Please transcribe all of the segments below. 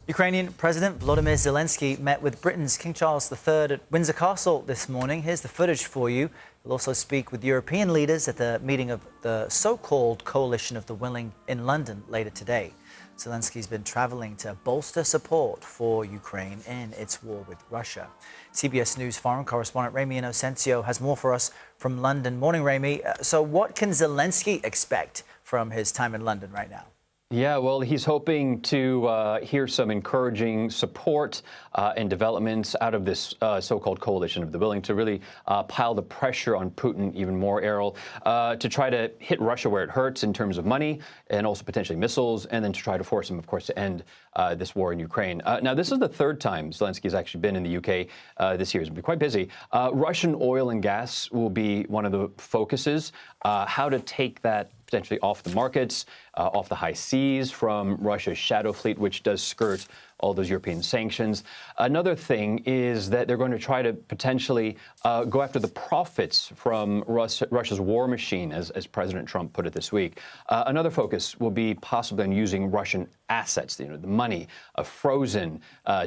Ukrainian President Volodymyr Zelenskyy met with Britain's King Charles III at Windsor Castle this morning. Here's the footage for you. He'll also speak with European leaders at the meeting of the so-called Coalition of the Willing in London later today. Zelensky's been traveling to bolster support for Ukraine in its war with Russia. CBS News foreign correspondent Ramy Inocencio has more for us from London. Morning, Ramy. So what can Zelenskyy expect from his time in London right now? Yeah, well, he's hoping to hear some encouraging support and developments out of this so-called coalition of the willing to really pile the pressure on Putin even more, Errol, to try to hit Russia where it hurts in terms of money and also potentially missiles, and then to try to force him, of course, to end this war in Ukraine. Now, this is the third time Zelensky's actually been in the UK this year. He's been quite busy. Russian oil and gas will be one of the focuses. How to take that potentially off the markets, off the high seas from Russia's shadow fleet, which does skirt all those European sanctions. Another thing is that they're going to try to potentially go after the profits from Russia's war machine, as President Trump put it this week. Another focus will be possibly on using Russian assets, the money frozen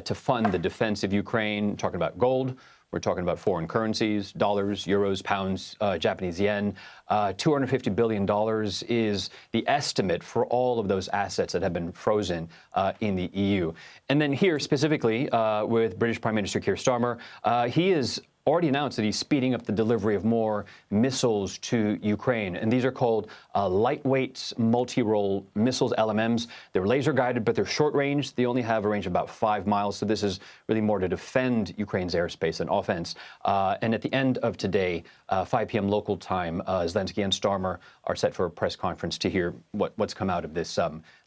to fund the defense of Ukraine, talking about gold. We're talking about foreign currencies, dollars, euros, pounds, Japanese yen. $250 billion is the estimate for all of those assets that have been frozen in the EU. And then here, specifically, with British Prime Minister Keir Starmer, he is already announced that he's speeding up the delivery of more missiles to Ukraine. And these are called lightweight multi-role missiles, LMMs. They're laser-guided, but they're short-range. They only have a range of about 5 miles. So this is really more to defend Ukraine's airspace than offense. And at the end of today, 5 p.m. local time, Zelenskyy and Starmer are set for a press conference to hear what's come out of this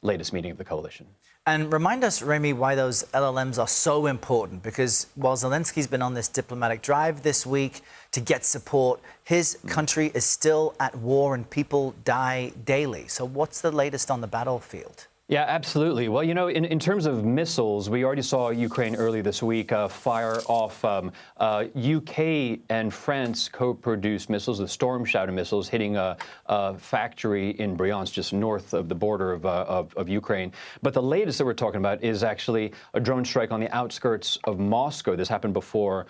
latest meeting of the coalition. And remind us, Ramy, why those LLMs are so important, because while Zelensky's been on this diplomatic drive this week to get support, his country is still at war and people die daily. So what's the latest on the battlefield? Yeah, absolutely. Well, in terms of missiles, we already saw Ukraine earlier this week fire off UK and France co-produced missiles, the Storm Shadow missiles, hitting a factory in Bryansk, just north of the border of Ukraine. But the latest that we're talking about is actually a drone strike on the outskirts of Moscow. This happened before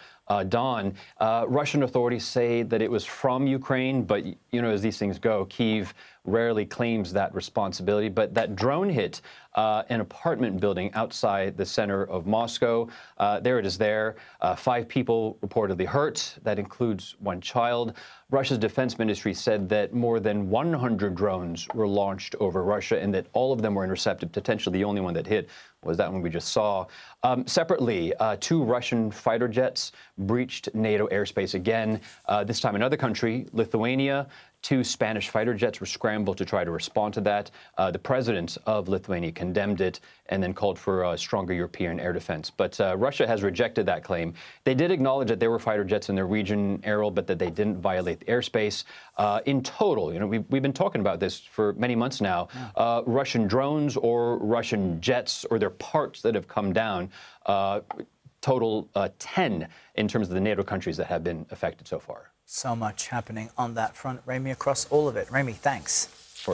dawn. Russian authorities say that it was from Ukraine, but, as these things go, Kyiv rarely claims that responsibility. But that drone hit an apartment building outside the center of Moscow. There it is there. 5 people reportedly hurt. That includes 1 child. Russia's defense ministry said that more than 100 drones were launched over Russia and that all of them were intercepted. Potentially the only one that hit was that one we just saw. Separately, 2 Russian fighter jets breached NATO airspace again. This time another country, Lithuania. 2 Spanish fighter jets were scrambled to try to respond to that. The president of Lithuania condemned it and then called for stronger European air defense. But Russia has rejected that claim. They did acknowledge that there were fighter jets in their region, Errol, but that they didn't violate the airspace. In total, we've been talking about this for many months now. Russian drones or Russian jets or their parts that have come down, total 10 in terms of the NATO countries that have been affected so far. So much happening on that front, Ramy, across all of it. Ramy, thanks.